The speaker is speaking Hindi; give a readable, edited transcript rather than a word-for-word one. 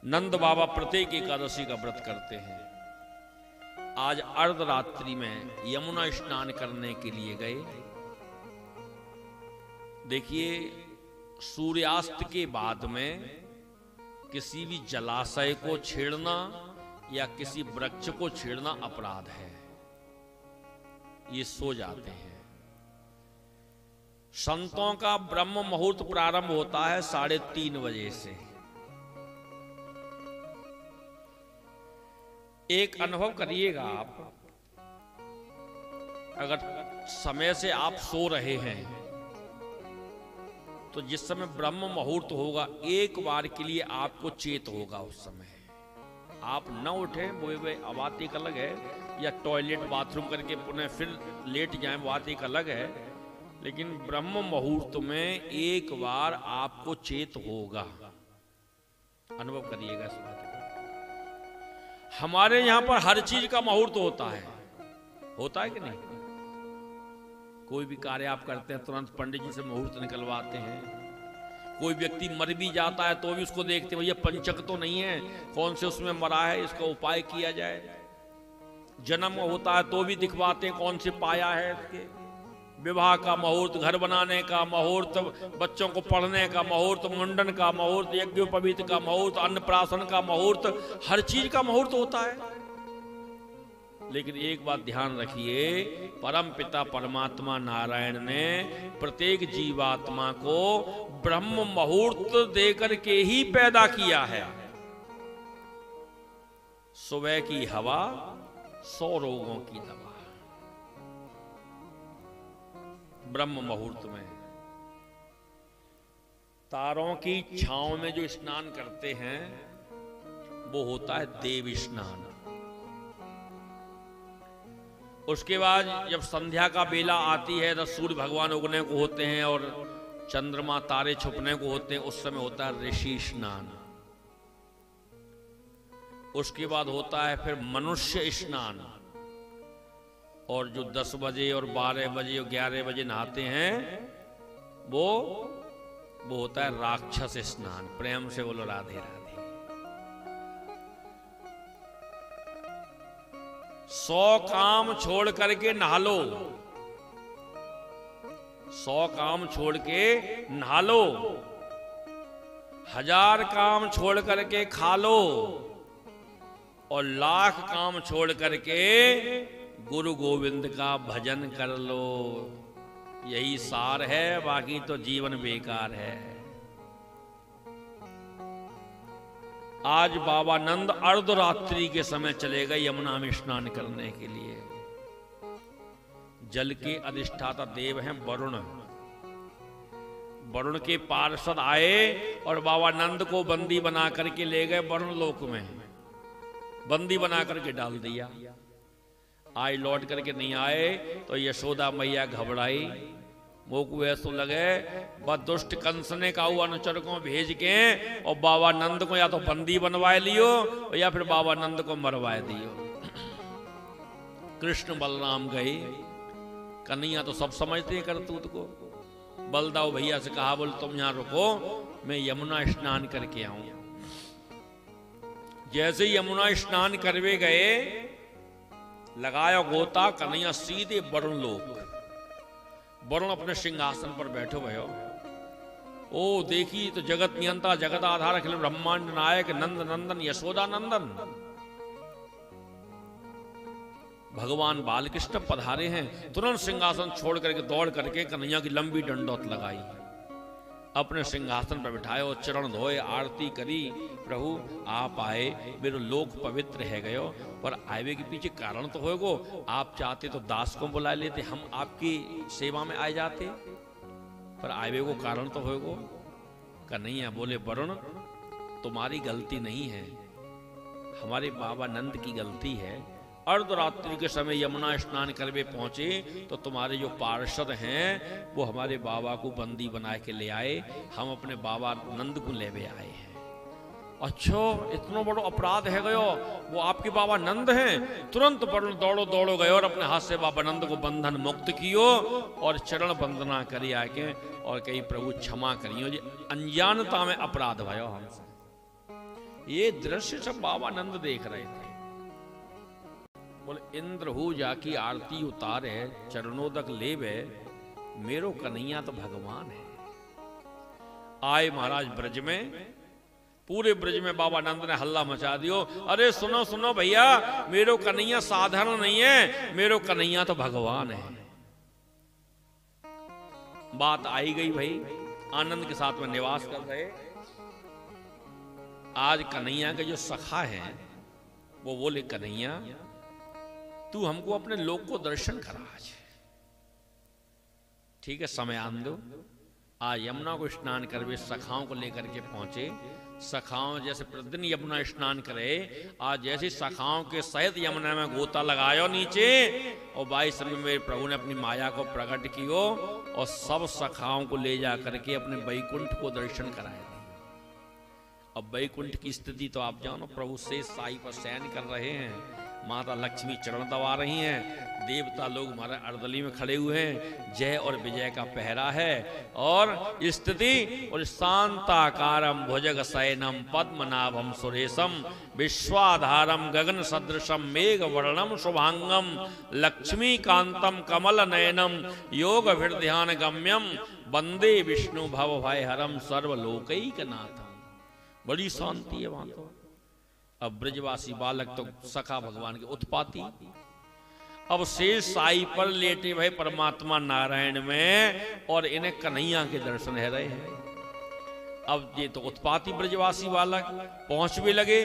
नंद बाबा प्रत्येक एकादशी का व्रत करते हैं। आज अर्धरात्रि में यमुना स्नान करने के लिए गए। देखिए, सूर्यास्त के बाद में किसी भी जलाशय को छेड़ना या किसी वृक्ष को छेड़ना अपराध है। ये सो जाते हैं। संतों का ब्रह्म मुहूर्त प्रारंभ होता है 3:30 बजे से। एक अनुभव करिएगा आप, अगर समय से आप सो रहे हैं तो जिस समय ब्रह्म मुहूर्त होगा एक बार के लिए आपको चेत होगा। उस समय आप न उठे, वो बात एक अलग है, या टॉयलेट बाथरूम करके पुनः फिर लेट जाएं, बात एक अलग है। लेकिन ब्रह्म मुहूर्त में एक बार आपको चेत होगा। अनुभव करिएगा इस बात को। हमारे यहां पर हर चीज का मुहूर्त होता है कि नहीं? कोई भी कार्य आप करते हैं तुरंत पंडित जी से मुहूर्त निकलवाते हैं। कोई व्यक्ति मर भी जाता है तो भी उसको देखते हैं, भैया पंचक तो नहीं है, कौन से उसमें मरा है, इसका उपाय किया जाए। जन्म होता है तो भी दिखवाते हैं कौन से पाया है इसके। विवाह का मुहूर्त, घर बनाने का मुहूर्त, बच्चों को पढ़ने का मुहूर्त, मुंडन का मुहूर्त, यज्ञोपवीत का मुहूर्त, अन्नप्राशन का मुहूर्त, हर चीज का मुहूर्त होता है। लेकिन एक बात ध्यान रखिए, परम पिता परमात्मा नारायण ने प्रत्येक जीवात्मा को ब्रह्म मुहूर्त देकर के ही पैदा किया है। सुबह की हवा 100 रोगों की दवा। ब्रह्म मुहूर्त में तारों की छांव में जो स्नान करते हैं वो होता है देव स्नान। उसके बाद जब संध्या का बेला आती है तो सूर्य भगवान उगने को होते हैं और चंद्रमा तारे छुपने को होते हैं, उस समय होता है ऋषि स्नान। उसके बाद होता है फिर मनुष्य स्नान। और जो 10 बजे और 12 बजे और 11 बजे नहाते हैं वो होता है राक्षस स्नान। प्रेम से बोलो राधे राधे। 100 काम छोड़ करके नहा लो, 100 काम छोड़ के नहा लो, 1000 काम छोड़ करके खा लो, और 1,00,000 काम छोड़ करके गुरु गोविंद का भजन कर लो। यही सार है, बाकी तो जीवन बेकार है। आज बाबा नंद अर्धरात्रि के समय चले गए यमुना में स्नान करने के लिए। जल के अधिष्ठाता देव हैं वरुण। वरुण के पार्षद आए और बाबा नंद को बंदी बना करके ले गए वरुण लोक में। बंदी बना करके डाल दिया। आज लौट करके नहीं आए तो यशोदा मैया घबराई। मोकू ऐसो लगे बस दुष्ट कंस ने काऊ अनुचर को भेज के और बाबा नंद को या तो बंदी बनवाए लियो या फिर बाबा नंद को मरवाए दियो। कृष्ण बलराम गए। कन्हैया तो सब समझते हैं करतूत को। बलदाऊ भैया से कहा, बोल तुम यहां रुको, मैं यमुना स्नान करके आऊं। जैसे यमुना स्नान करवे गए, लगाया गोता, कन्हैया सीधे वरुण लोक। वरुण अपने सिंहासन पर बैठो भयो। ओ देखी तो जगत नियंता जगत आधार अखिल ब्रह्मांड नायक नंद नंदन यशोदा नंदन भगवान बालकृष्ण पधारे हैं। तुरंत सिंहासन छोड़ करके दौड़ करके कन्हैया की लंबी डंडौत लगाई, अपने सिंहासन पर बिठाए और चरण धोए, आरती करी। प्रभु आप आए, मेरे लोक पवित्र है गयो, पर आवे के पीछे कारण तो होगो। आप चाहते तो दास को बुला लेते, हम आपकी सेवा में आ जाते, पर आवे को कारण तो होगो। कन्हैया बोले, वरुण तुम्हारी गलती नहीं है, हमारे बाबा नंद की गलती है। अर्धरात्रि के समय यमुना स्नान करवे पहुंचे तो तुम्हारे जो पार्षद हैं वो हमारे बाबा को बंदी बना के ले आए, हम अपने बाबा नंद को लेवे आए हैं। अच्छा, इतना बड़ा अपराध है गयो, वो आपके बाबा नंद हैं। तुरंत वरुण दौड़ो गए और अपने हाथ से बाबा नंद को बंधन मुक्त कियो और चरण वंदना करी आके और कही, प्रभु क्षमा करियो, जी अनजानता में अपराध भयो हमसे। ये दृश्य सब बाबा नंद देख रहे थे। बोले इंद्र हो जाकी आरती उतारे, चरणोदक लेवे, मेरो कन्हैया तो भगवान है। आए महाराज ब्रज में, पूरे ब्रज में बाबा नंद ने हल्ला मचा दियो, अरे सुनो सुनो भैया, मेरो कन्हैया साधारण नहीं है, मेरो कन्हैया तो भगवान है। बात आई गई भाई, आनंद के साथ में निवास कर रहे। आज कन्हैया के जो सखा हैं वो बोले, कन्हैया तू हमको अपने लोक को दर्शन करा आज। ठीक है, समय आन दो। आज यमुना को स्नान कर वे सखाओं को लेकर के पहुंचे। सखाओं जैसे प्रतिदिन यमुना स्नान करे, आज जैसे सखाओं के सहित यमुना में गोता लगायो नीचे, और 22 में मेरे प्रभु ने अपनी माया को प्रकट कियो और सब सखाओं को ले जा करके अपने वैकुंठ को दर्शन कराए। अब वैकुंठ की स्थिति तो आप जानो, प्रभु शेष साई पर शयन कर रहे हैं, माता लक्ष्मी चरण दबा रही हैं, देवता लोग हमारे अर्दली में खड़े हुए हैं, जय और विजय का पहरा है। और स्थिति और शांताकारम भुजग शयनम पद्मनाभम सुरेशम विश्वाधारम गगन सदृशम मेघ वर्णम शुभांगम लक्ष्मी कांतम कमल नयनम योग ध्यान गम्यम वंदे विष्णु भव भय हरम सर्वलोकैकनाथम। बड़ी शांति है वहां तो। अब ब्रजवासी बालक तो सखा भगवान के उत्पाती, अब शेष साई पर लेटे भाई परमात्मा नारायण में, और इन्हें कन्हैया के दर्शन है रहे हैं। अब ये तो उत्पाती ब्रजवासी बालक पहुंच भी लगे।